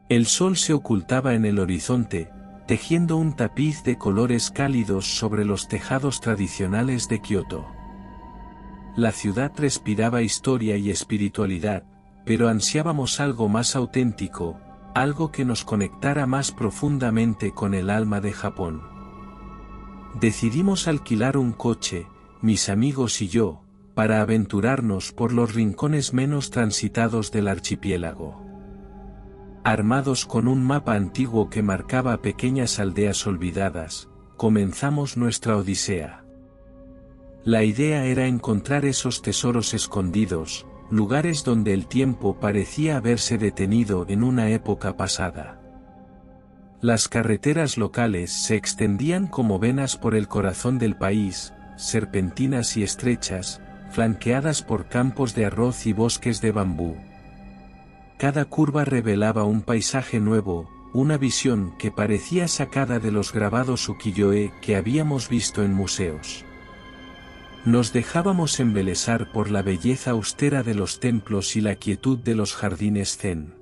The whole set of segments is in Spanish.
El sol se ocultaba en el horizonte, tejiendo un tapiz de colores cálidos sobre los tejados tradicionales de Kioto. La ciudad respiraba historia y espiritualidad, pero ansiábamos algo más auténtico, algo que nos conectara más profundamente con el alma de Japón. Decidimos alquilar un coche, mis amigos y yo, para aventurarnos por los rincones menos transitados del archipiélago. Armados con un mapa antiguo que marcaba pequeñas aldeas olvidadas, comenzamos nuestra odisea. La idea era encontrar esos tesoros escondidos, lugares donde el tiempo parecía haberse detenido en una época pasada. Las carreteras locales se extendían como venas por el corazón del país, serpentinas y estrechas, flanqueadas por campos de arroz y bosques de bambú. Cada curva revelaba un paisaje nuevo, una visión que parecía sacada de los grabados ukiyo-e que habíamos visto en museos. Nos dejábamos embelesar por la belleza austera de los templos y la quietud de los jardines zen.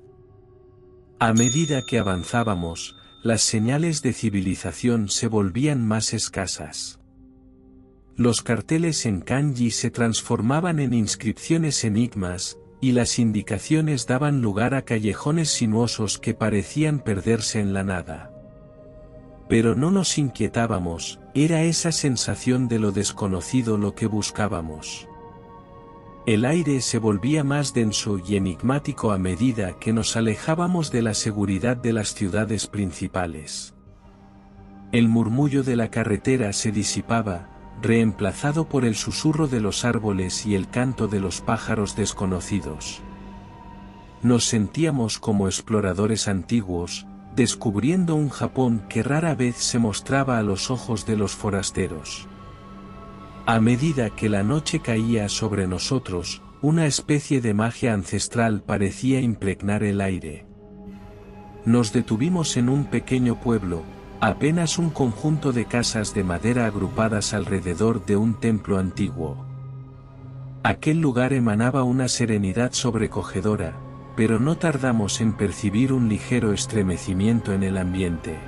A medida que avanzábamos, las señales de civilización se volvían más escasas. Los carteles en kanji se transformaban en inscripciones enigmas, y las indicaciones daban lugar a callejones sinuosos que parecían perderse en la nada. Pero no nos inquietábamos, era esa sensación de lo desconocido lo que buscábamos. El aire se volvía más denso y enigmático a medida que nos alejábamos de la seguridad de las ciudades principales. El murmullo de la carretera se disipaba, reemplazado por el susurro de los árboles y el canto de los pájaros desconocidos. Nos sentíamos como exploradores antiguos, descubriendo un Japón que rara vez se mostraba a los ojos de los forasteros. A medida que la noche caía sobre nosotros, una especie de magia ancestral parecía impregnar el aire. Nos detuvimos en un pequeño pueblo, apenas un conjunto de casas de madera agrupadas alrededor de un templo antiguo. Aquel lugar emanaba una serenidad sobrecogedora, pero no tardamos en percibir un ligero estremecimiento en el ambiente.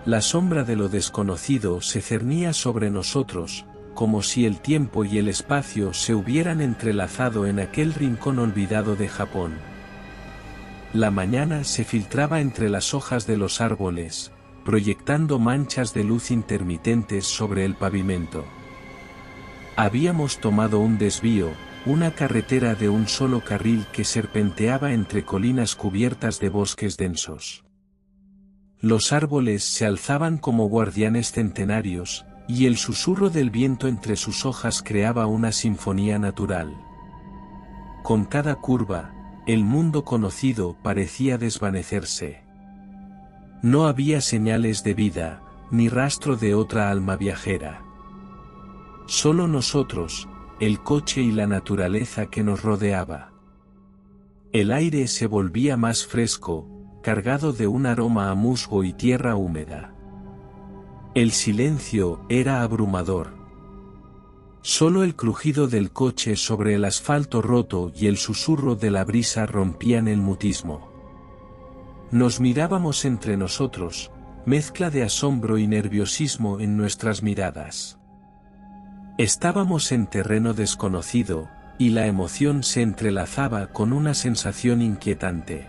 La sombra de lo desconocido se cernía sobre nosotros, como si el tiempo y el espacio se hubieran entrelazado en aquel rincón olvidado de Japón. La mañana se filtraba entre las hojas de los árboles, proyectando manchas de luz intermitentes sobre el pavimento. Habíamos tomado un desvío, una carretera de un solo carril que serpenteaba entre colinas cubiertas de bosques densos. Los árboles se alzaban como guardianes centenarios, y el susurro del viento entre sus hojas creaba una sinfonía natural. Con cada curva, el mundo conocido parecía desvanecerse. No había señales de vida, ni rastro de otra alma viajera. Solo nosotros, el coche y la naturaleza que nos rodeaba. El aire se volvía más fresco, cargado de un aroma a musgo y tierra húmeda. El silencio era abrumador. Solo el crujido del coche sobre el asfalto roto y el susurro de la brisa rompían el mutismo. Nos mirábamos entre nosotros, mezcla de asombro y nerviosismo en nuestras miradas. Estábamos en terreno desconocido, y la emoción se entrelazaba con una sensación inquietante.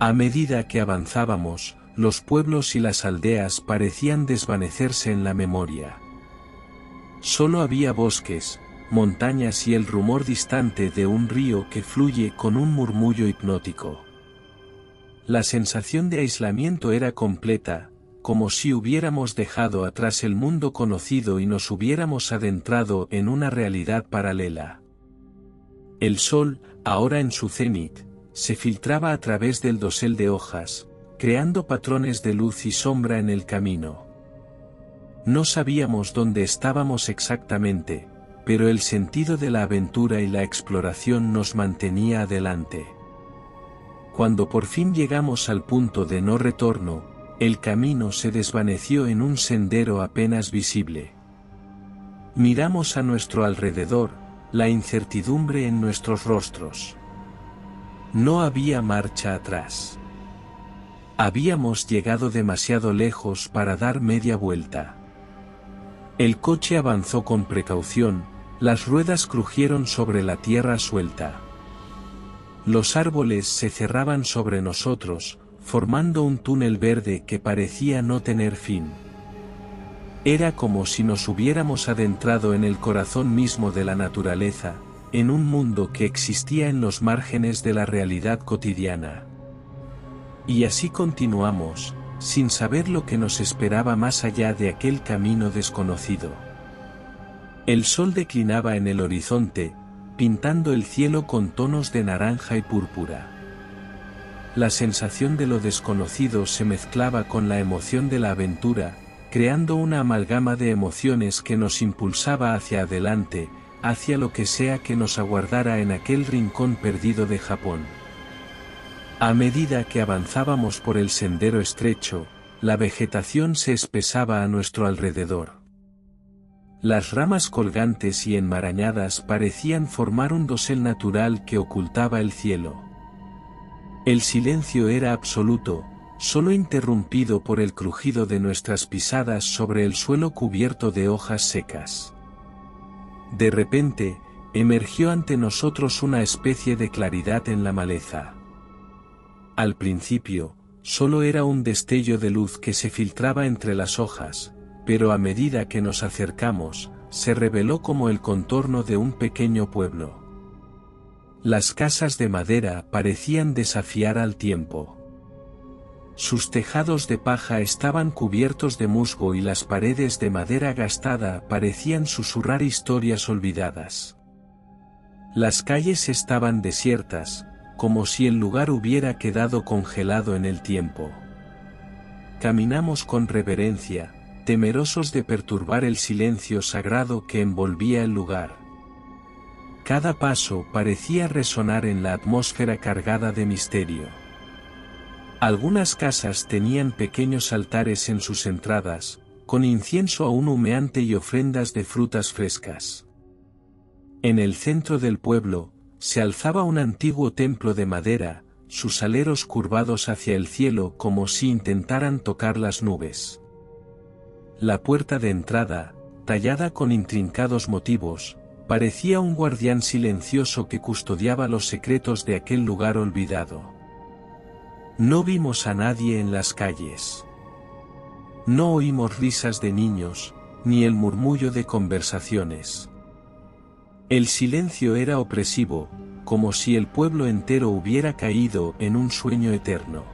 A medida que avanzábamos, los pueblos y las aldeas parecían desvanecerse en la memoria. Solo había bosques, montañas y el rumor distante de un río que fluye con un murmullo hipnótico. La sensación de aislamiento era completa, como si hubiéramos dejado atrás el mundo conocido y nos hubiéramos adentrado en una realidad paralela. El sol, ahora en su cenit, se filtraba a través del dosel de hojas, creando patrones de luz y sombra en el camino. No sabíamos dónde estábamos exactamente, pero el sentido de la aventura y la exploración nos mantenía adelante. Cuando por fin llegamos al punto de no retorno, el camino se desvaneció en un sendero apenas visible. Miramos a nuestro alrededor, la incertidumbre en nuestros rostros. No había marcha atrás. Habíamos llegado demasiado lejos para dar media vuelta. El coche avanzó con precaución, las ruedas crujieron sobre la tierra suelta. Los árboles se cerraban sobre nosotros, formando un túnel verde que parecía no tener fin. Era como si nos hubiéramos adentrado en el corazón mismo de la naturaleza, en un mundo que existía en los márgenes de la realidad cotidiana. Y así continuamos, sin saber lo que nos esperaba más allá de aquel camino desconocido. El sol declinaba en el horizonte, pintando el cielo con tonos de naranja y púrpura. La sensación de lo desconocido se mezclaba con la emoción de la aventura, creando una amalgama de emociones que nos impulsaba hacia adelante, hacia lo que sea que nos aguardara en aquel rincón perdido de Japón. A medida que avanzábamos por el sendero estrecho, la vegetación se espesaba a nuestro alrededor. Las ramas colgantes y enmarañadas parecían formar un dosel natural que ocultaba el cielo. El silencio era absoluto, solo interrumpido por el crujido de nuestras pisadas sobre el suelo cubierto de hojas secas. De repente, emergió ante nosotros una especie de claridad en la maleza. Al principio, solo era un destello de luz que se filtraba entre las hojas, pero a medida que nos acercamos, se reveló como el contorno de un pequeño pueblo. Las casas de madera parecían desafiar al tiempo. Sus tejados de paja estaban cubiertos de musgo y las paredes de madera gastada parecían susurrar historias olvidadas. Las calles estaban desiertas, como si el lugar hubiera quedado congelado en el tiempo. Caminamos con reverencia, temerosos de perturbar el silencio sagrado que envolvía el lugar. Cada paso parecía resonar en la atmósfera cargada de misterio. Algunas casas tenían pequeños altares en sus entradas, con incienso aún humeante y ofrendas de frutas frescas. En el centro del pueblo, se alzaba un antiguo templo de madera, sus aleros curvados hacia el cielo como si intentaran tocar las nubes. La puerta de entrada, tallada con intrincados motivos, parecía un guardián silencioso que custodiaba los secretos de aquel lugar olvidado. No vimos a nadie en las calles. No oímos risas de niños, ni el murmullo de conversaciones. El silencio era opresivo, como si el pueblo entero hubiera caído en un sueño eterno.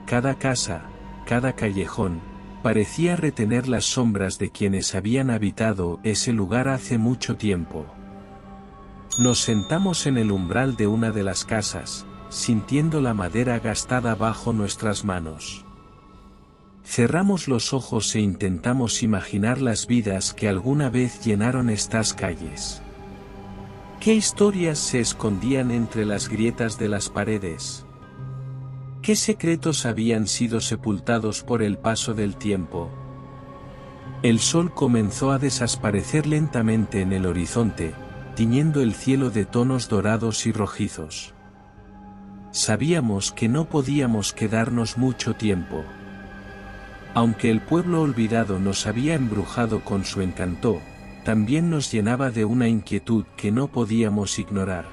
Cada casa, cada callejón, parecía retener las sombras de quienes habían habitado ese lugar hace mucho tiempo. Nos sentamos en el umbral de una de las casas, sintiendo la madera gastada bajo nuestras manos. Cerramos los ojos e intentamos imaginar las vidas que alguna vez llenaron estas calles. ¿Qué historias se escondían entre las grietas de las paredes? ¿Qué secretos habían sido sepultados por el paso del tiempo? El sol comenzó a desaparecer lentamente en el horizonte, tiñendo el cielo de tonos dorados y rojizos. Sabíamos que no podíamos quedarnos mucho tiempo. Aunque el pueblo olvidado nos había embrujado con su encanto, también nos llenaba de una inquietud que no podíamos ignorar.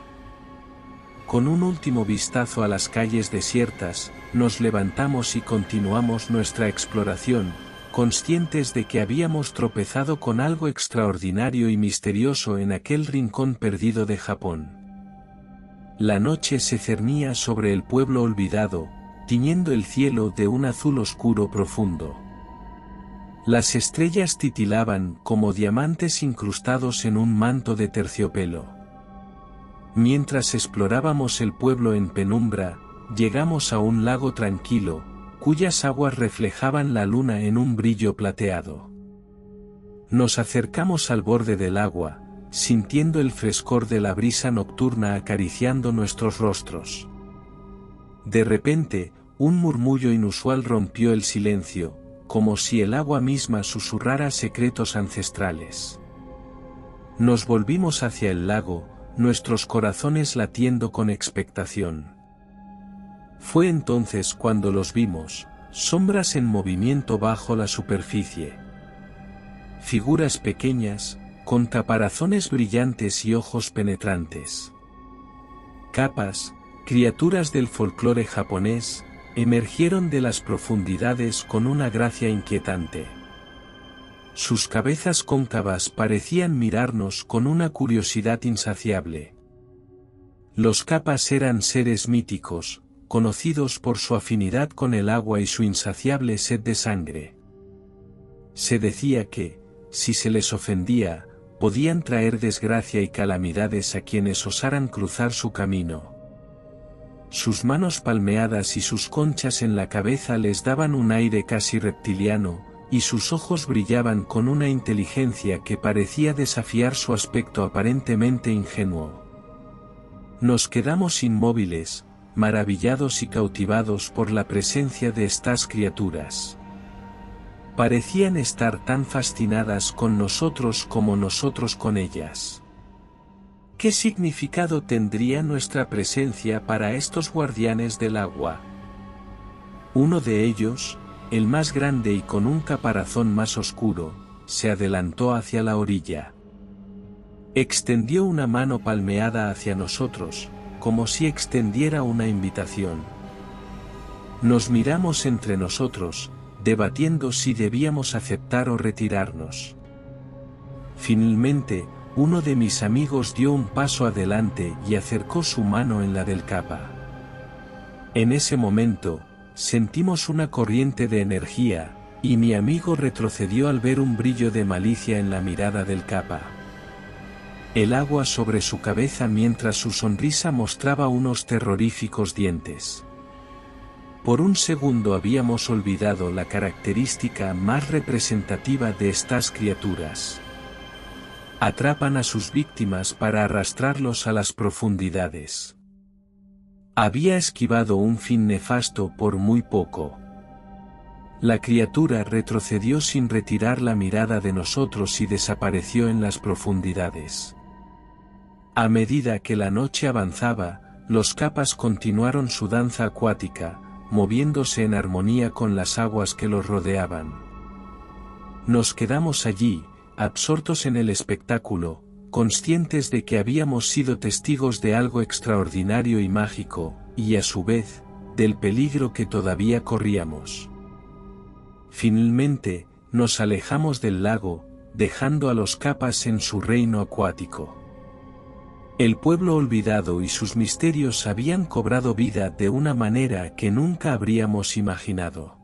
Con un último vistazo a las calles desiertas, nos levantamos y continuamos nuestra exploración, conscientes de que habíamos tropezado con algo extraordinario y misterioso en aquel rincón perdido de Japón. La noche se cernía sobre el pueblo olvidado, tiñendo el cielo de un azul oscuro profundo. Las estrellas titilaban como diamantes incrustados en un manto de terciopelo. Mientras explorábamos el pueblo en penumbra, llegamos a un lago tranquilo, cuyas aguas reflejaban la luna en un brillo plateado. Nos acercamos al borde del agua, sintiendo el frescor de la brisa nocturna acariciando nuestros rostros. De repente, un murmullo inusual rompió el silencio, como si el agua misma susurrara secretos ancestrales. Nos volvimos hacia el lago, nuestros corazones latiendo con expectación. Fue entonces cuando los vimos, sombras en movimiento bajo la superficie. Figuras pequeñas, con caparazones brillantes y ojos penetrantes. Capas, criaturas del folclore japonés, emergieron de las profundidades con una gracia inquietante. Sus cabezas cóncavas parecían mirarnos con una curiosidad insaciable. Los capas eran seres míticos, conocidos por su afinidad con el agua y su insaciable sed de sangre. Se decía que, si se les ofendía, podían traer desgracia y calamidades a quienes osaran cruzar su camino. Sus manos palmeadas y sus conchas en la cabeza les daban un aire casi reptiliano, y sus ojos brillaban con una inteligencia que parecía desafiar su aspecto aparentemente ingenuo. Nos quedamos inmóviles, maravillados y cautivados por la presencia de estas criaturas. Parecían estar tan fascinadas con nosotros como nosotros con ellas. ¿Qué significado tendría nuestra presencia para estos guardianes del agua? Uno de ellos, el más grande y con un caparazón más oscuro, se adelantó hacia la orilla. Extendió una mano palmeada hacia nosotros, como si extendiera una invitación. Nos miramos entre nosotros, debatiendo si debíamos aceptar o retirarnos. Finalmente, uno de mis amigos dio un paso adelante y acercó su mano en la del capa. En ese momento, sentimos una corriente de energía, y mi amigo retrocedió al ver un brillo de malicia en la mirada del capa. El agua sobre su cabeza mientras su sonrisa mostraba unos terroríficos dientes. Por un segundo habíamos olvidado la característica más representativa de estas criaturas. Atrapan a sus víctimas para arrastrarlos a las profundidades. Había esquivado un fin nefasto por muy poco. La criatura retrocedió sin retirar la mirada de nosotros y desapareció en las profundidades. A medida que la noche avanzaba, los capas continuaron su danza acuática, moviéndose en armonía con las aguas que los rodeaban. Nos quedamos allí, absortos en el espectáculo, conscientes de que habíamos sido testigos de algo extraordinario y mágico, y a su vez, del peligro que todavía corríamos. Finalmente, nos alejamos del lago, dejando a los capas en su reino acuático. El pueblo olvidado y sus misterios habían cobrado vida de una manera que nunca habríamos imaginado.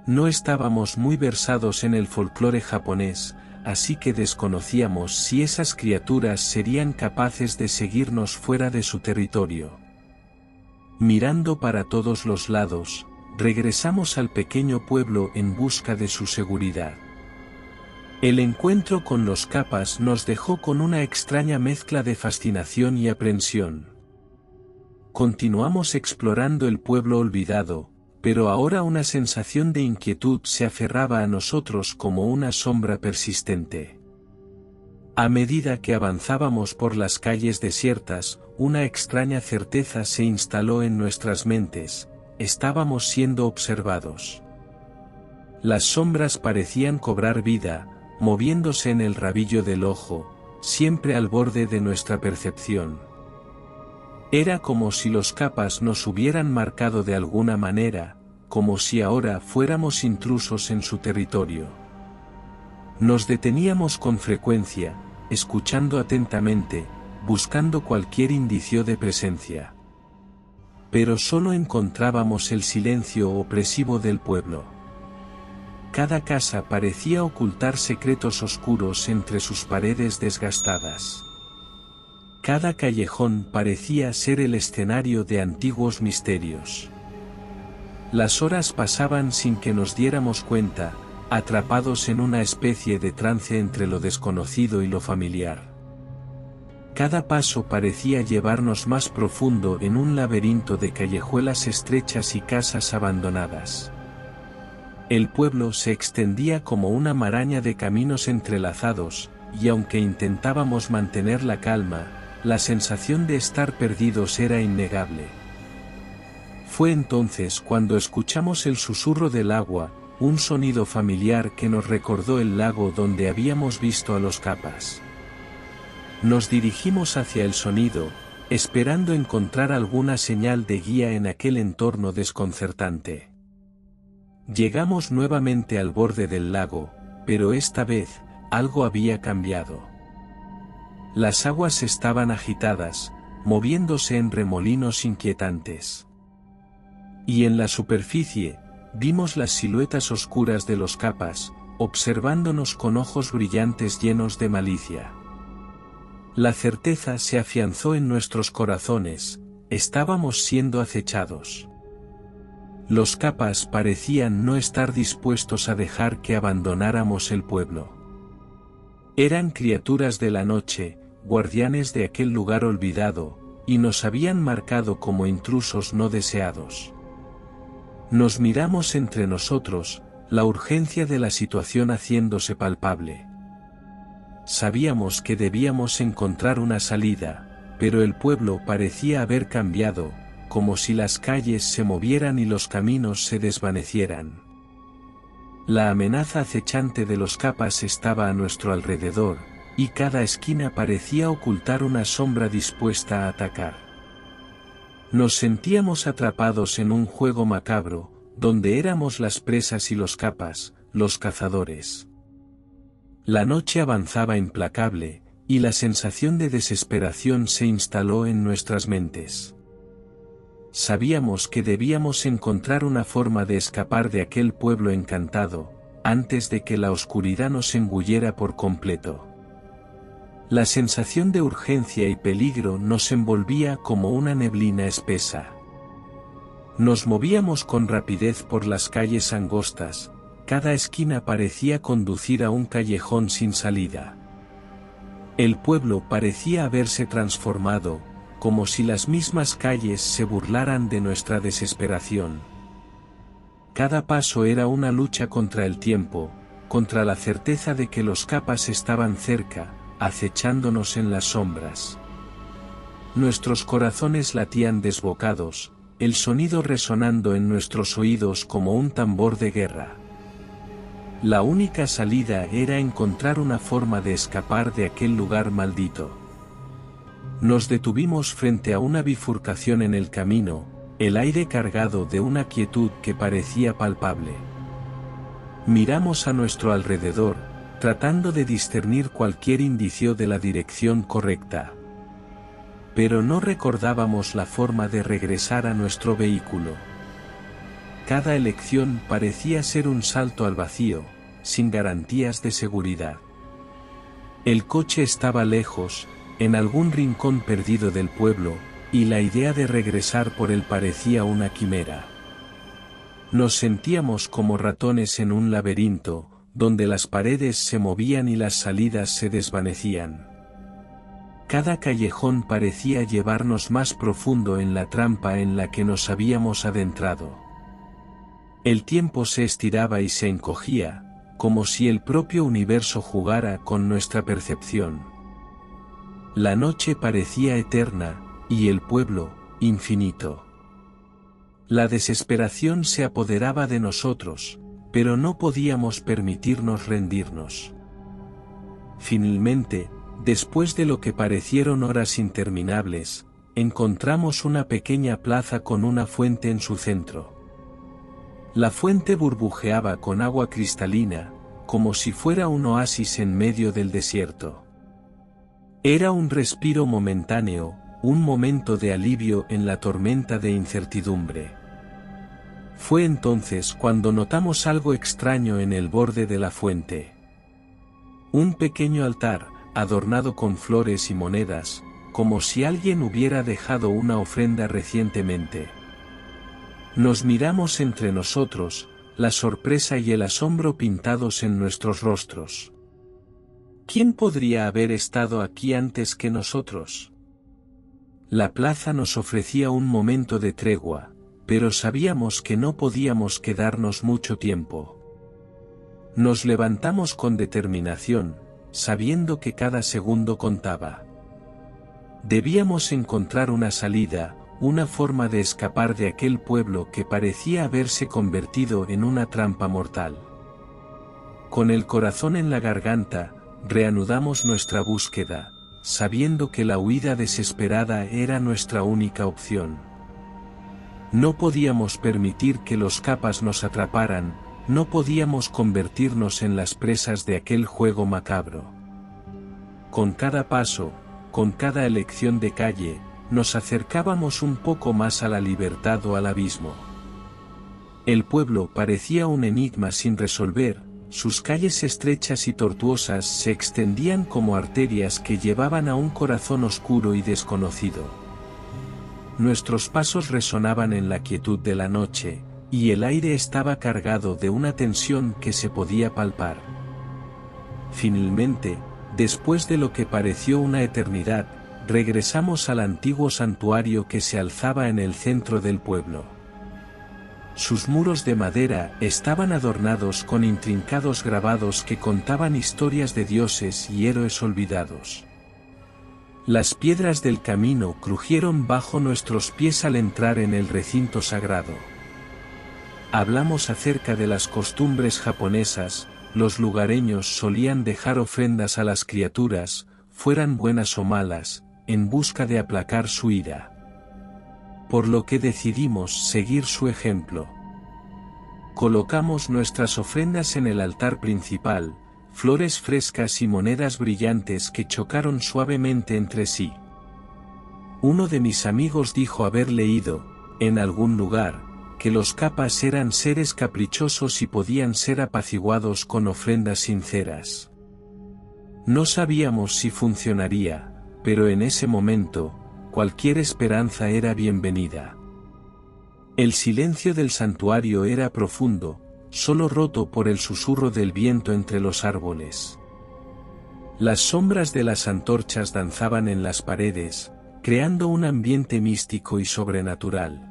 No estábamos muy versados en el folclore japonés, así que desconocíamos si esas criaturas serían capaces de seguirnos fuera de su territorio. Mirando para todos los lados, regresamos al pequeño pueblo en busca de su seguridad. El encuentro con los capas nos dejó con una extraña mezcla de fascinación y aprensión. Continuamos explorando el pueblo olvidado, pero ahora una sensación de inquietud se aferraba a nosotros como una sombra persistente. A medida que avanzábamos por las calles desiertas, una extraña certeza se instaló en nuestras mentes: estábamos siendo observados. Las sombras parecían cobrar vida, moviéndose en el rabillo del ojo, siempre al borde de nuestra percepción. Era como si los capas nos hubieran marcado de alguna manera, como si ahora fuéramos intrusos en su territorio. Nos deteníamos con frecuencia, escuchando atentamente, buscando cualquier indicio de presencia. Pero solo encontrábamos el silencio opresivo del pueblo. Cada casa parecía ocultar secretos oscuros entre sus paredes desgastadas. Cada callejón parecía ser el escenario de antiguos misterios. Las horas pasaban sin que nos diéramos cuenta, atrapados en una especie de trance entre lo desconocido y lo familiar. Cada paso parecía llevarnos más profundo en un laberinto de callejuelas estrechas y casas abandonadas. El pueblo se extendía como una maraña de caminos entrelazados, y aunque intentábamos mantener la calma, la sensación de estar perdidos era innegable. Fue entonces cuando escuchamos el susurro del agua, un sonido familiar que nos recordó el lago donde habíamos visto a los capas. Nos dirigimos hacia el sonido, esperando encontrar alguna señal de guía en aquel entorno desconcertante. Llegamos nuevamente al borde del lago, pero esta vez, algo había cambiado. Las aguas estaban agitadas, moviéndose en remolinos inquietantes. Y en la superficie, vimos las siluetas oscuras de los capas, observándonos con ojos brillantes llenos de malicia. La certeza se afianzó en nuestros corazones, estábamos siendo acechados. Los capas parecían no estar dispuestos a dejar que abandonáramos el pueblo. Eran criaturas de la noche, guardianes de aquel lugar olvidado, y nos habían marcado como intrusos no deseados. Nos miramos entre nosotros, la urgencia de la situación haciéndose palpable. Sabíamos que debíamos encontrar una salida, pero el pueblo parecía haber cambiado, como si las calles se movieran y los caminos se desvanecieran. La amenaza acechante de los capas estaba a nuestro alrededor, y cada esquina parecía ocultar una sombra dispuesta a atacar. Nos sentíamos atrapados en un juego macabro, donde éramos las presas y los capas, los cazadores. La noche avanzaba implacable, y la sensación de desesperación se instaló en nuestras mentes. Sabíamos que debíamos encontrar una forma de escapar de aquel pueblo encantado, antes de que la oscuridad nos engullera por completo. La sensación de urgencia y peligro nos envolvía como una neblina espesa. Nos movíamos con rapidez por las calles angostas, cada esquina parecía conducir a un callejón sin salida. El pueblo parecía haberse transformado, como si las mismas calles se burlaran de nuestra desesperación. Cada paso era una lucha contra el tiempo, contra la certeza de que los capas estaban cerca, acechándonos en las sombras. Nuestros corazones latían desbocados, el sonido resonando en nuestros oídos como un tambor de guerra. La única salida era encontrar una forma de escapar de aquel lugar maldito. Nos detuvimos frente a una bifurcación en el camino, el aire cargado de una quietud que parecía palpable. Miramos a nuestro alrededor, tratando de discernir cualquier indicio de la dirección correcta. Pero no recordábamos la forma de regresar a nuestro vehículo. Cada elección parecía ser un salto al vacío, sin garantías de seguridad. El coche estaba lejos, en algún rincón perdido del pueblo, y la idea de regresar por él parecía una quimera. Nos sentíamos como ratones en un laberinto, donde las paredes se movían y las salidas se desvanecían. Cada callejón parecía llevarnos más profundo en la trampa en la que nos habíamos adentrado. El tiempo se estiraba y se encogía, como si el propio universo jugara con nuestra percepción. La noche parecía eterna, y el pueblo, infinito. La desesperación se apoderaba de nosotros, pero no podíamos permitirnos rendirnos. Finalmente, después de lo que parecieron horas interminables, encontramos una pequeña plaza con una fuente en su centro. La fuente burbujeaba con agua cristalina, como si fuera un oasis en medio del desierto. Era un respiro momentáneo, un momento de alivio en la tormenta de incertidumbre. Fue entonces cuando notamos algo extraño en el borde de la fuente. Un pequeño altar, adornado con flores y monedas, como si alguien hubiera dejado una ofrenda recientemente. Nos miramos entre nosotros, la sorpresa y el asombro pintados en nuestros rostros. ¿Quién podría haber estado aquí antes que nosotros? La plaza nos ofrecía un momento de tregua, pero sabíamos que no podíamos quedarnos mucho tiempo. Nos levantamos con determinación, sabiendo que cada segundo contaba. Debíamos encontrar una salida, una forma de escapar de aquel pueblo que parecía haberse convertido en una trampa mortal. Con el corazón en la garganta, reanudamos nuestra búsqueda, sabiendo que la huida desesperada era nuestra única opción. No podíamos permitir que los capas nos atraparan, no podíamos convertirnos en las presas de aquel juego macabro. Con cada paso, con cada elección de calle, nos acercábamos un poco más a la libertad o al abismo. El pueblo parecía un enigma sin resolver, sus calles estrechas y tortuosas se extendían como arterias que llevaban a un corazón oscuro y desconocido. Nuestros pasos resonaban en la quietud de la noche, y el aire estaba cargado de una tensión que se podía palpar. Finalmente, después de lo que pareció una eternidad, regresamos al antiguo santuario que se alzaba en el centro del pueblo. Sus muros de madera estaban adornados con intrincados grabados que contaban historias de dioses y héroes olvidados. Las piedras del camino crujieron bajo nuestros pies al entrar en el recinto sagrado. Hablamos acerca de las costumbres japonesas. Los lugareños solían dejar ofrendas a las criaturas, fueran buenas o malas, en busca de aplacar su ira. Por lo que decidimos seguir su ejemplo. Colocamos nuestras ofrendas en el altar principal, flores frescas y monedas brillantes que chocaron suavemente entre sí. Uno de mis amigos dijo haber leído, en algún lugar, que los capas eran seres caprichosos y podían ser apaciguados con ofrendas sinceras. No sabíamos si funcionaría, pero en ese momento, cualquier esperanza era bienvenida. El silencio del santuario era profundo, solo roto por el susurro del viento entre los árboles. Las sombras de las antorchas danzaban en las paredes, creando un ambiente místico y sobrenatural.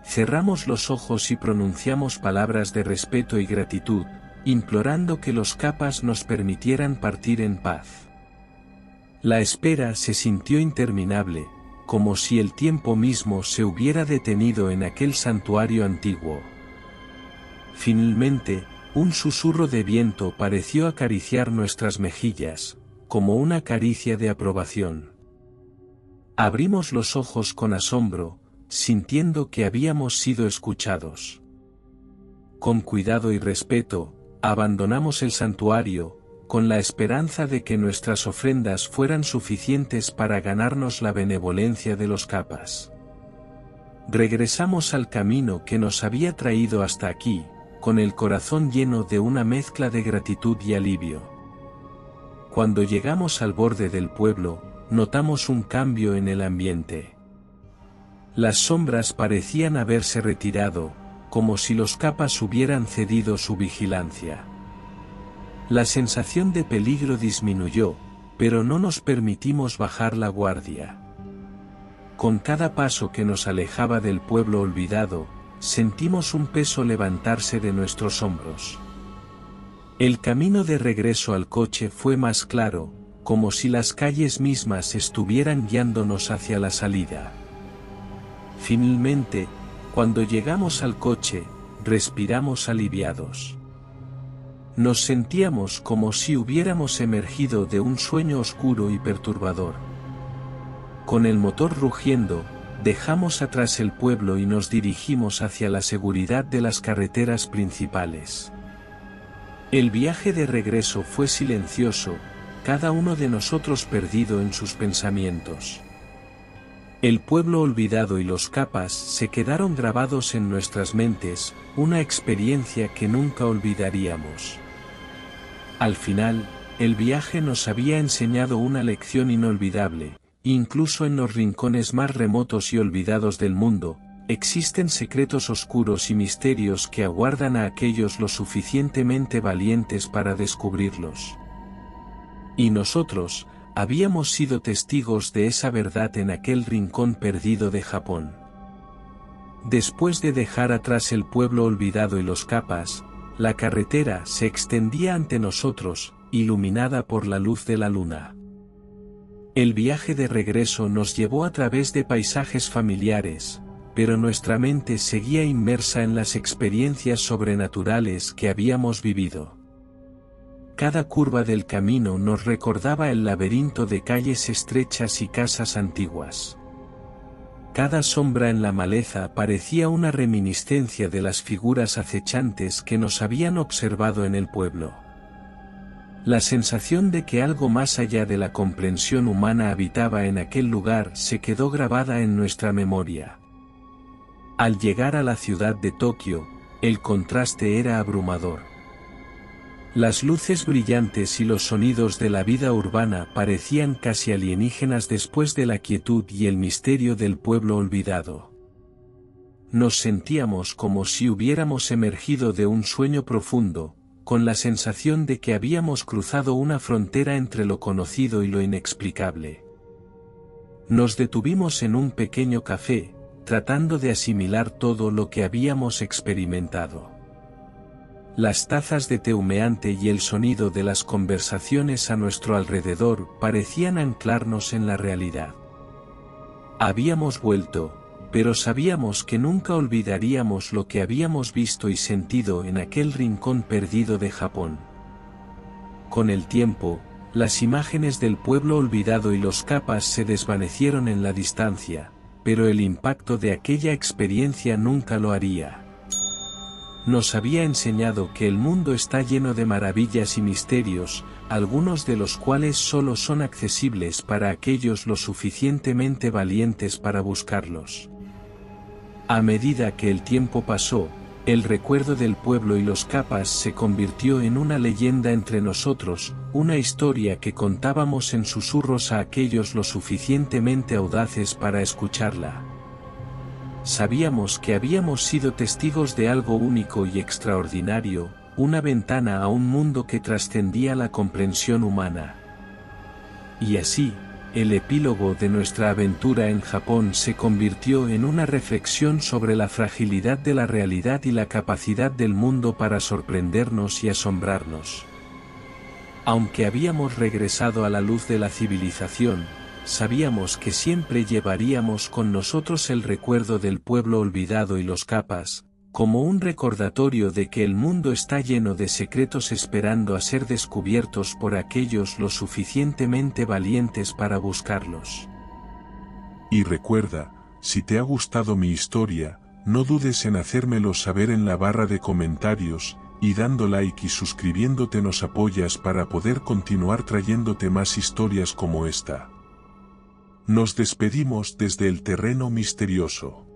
Cerramos los ojos y pronunciamos palabras de respeto y gratitud, implorando que los capas nos permitieran partir en paz. La espera se sintió interminable, como si el tiempo mismo se hubiera detenido en aquel santuario antiguo. Finalmente, un susurro de viento pareció acariciar nuestras mejillas, como una caricia de aprobación. Abrimos los ojos con asombro, sintiendo que habíamos sido escuchados. Con cuidado y respeto, abandonamos el santuario, con la esperanza de que nuestras ofrendas fueran suficientes para ganarnos la benevolencia de los capas. Regresamos al camino que nos había traído hasta aquí, con el corazón lleno de una mezcla de gratitud y alivio. Cuando llegamos al borde del pueblo, notamos un cambio en el ambiente. Las sombras parecían haberse retirado, como si los capas hubieran cedido su vigilancia. La sensación de peligro disminuyó, pero no nos permitimos bajar la guardia. Con cada paso que nos alejaba del pueblo olvidado, sentimos un peso levantarse de nuestros hombros. El camino de regreso al coche fue más claro, como si las calles mismas estuvieran guiándonos hacia la salida. Finalmente, cuando llegamos al coche, respiramos aliviados. Nos sentíamos como si hubiéramos emergido de un sueño oscuro y perturbador. Con el motor rugiendo, dejamos atrás el pueblo y nos dirigimos hacia la seguridad de las carreteras principales. El viaje de regreso fue silencioso, cada uno de nosotros perdido en sus pensamientos. El pueblo olvidado y los capas se quedaron grabados en nuestras mentes, una experiencia que nunca olvidaríamos. Al final, el viaje nos había enseñado una lección inolvidable. Incluso en los rincones más remotos y olvidados del mundo, existen secretos oscuros y misterios que aguardan a aquellos lo suficientemente valientes para descubrirlos. Y nosotros, habíamos sido testigos de esa verdad en aquel rincón perdido de Japón. Después de dejar atrás el pueblo olvidado y los capas, la carretera se extendía ante nosotros, iluminada por la luz de la luna. El viaje de regreso nos llevó a través de paisajes familiares, pero nuestra mente seguía inmersa en las experiencias sobrenaturales que habíamos vivido. Cada curva del camino nos recordaba el laberinto de calles estrechas y casas antiguas. Cada sombra en la maleza parecía una reminiscencia de las figuras acechantes que nos habían observado en el pueblo. La sensación de que algo más allá de la comprensión humana habitaba en aquel lugar se quedó grabada en nuestra memoria. Al llegar a la ciudad de Tokio, el contraste era abrumador. Las luces brillantes y los sonidos de la vida urbana parecían casi alienígenas después de la quietud y el misterio del pueblo olvidado. Nos sentíamos como si hubiéramos emergido de un sueño profundo, con la sensación de que habíamos cruzado una frontera entre lo conocido y lo inexplicable. Nos detuvimos en un pequeño café, tratando de asimilar todo lo que habíamos experimentado. Las tazas de té humeante y el sonido de las conversaciones a nuestro alrededor parecían anclarnos en la realidad. Habíamos vuelto, pero sabíamos que nunca olvidaríamos lo que habíamos visto y sentido en aquel rincón perdido de Japón. Con el tiempo, las imágenes del pueblo olvidado y los kappas se desvanecieron en la distancia, pero el impacto de aquella experiencia nunca lo haría. Nos había enseñado que el mundo está lleno de maravillas y misterios, algunos de los cuales solo son accesibles para aquellos lo suficientemente valientes para buscarlos. A medida que el tiempo pasó, el recuerdo del pueblo y los kappas se convirtió en una leyenda entre nosotros, una historia que contábamos en susurros a aquellos lo suficientemente audaces para escucharla. Sabíamos que habíamos sido testigos de algo único y extraordinario, una ventana a un mundo que trascendía la comprensión humana. Y así, el epílogo de nuestra aventura en Japón se convirtió en una reflexión sobre la fragilidad de la realidad y la capacidad del mundo para sorprendernos y asombrarnos. Aunque habíamos regresado a la luz de la civilización, sabíamos que siempre llevaríamos con nosotros el recuerdo del pueblo olvidado y los kappas, como un recordatorio de que el mundo está lleno de secretos esperando a ser descubiertos por aquellos lo suficientemente valientes para buscarlos. Y recuerda, si te ha gustado mi historia, no dudes en hacérmelo saber en la barra de comentarios, y dando like y suscribiéndote nos apoyas para poder continuar trayéndote más historias como esta. Nos despedimos desde el terreno misterioso.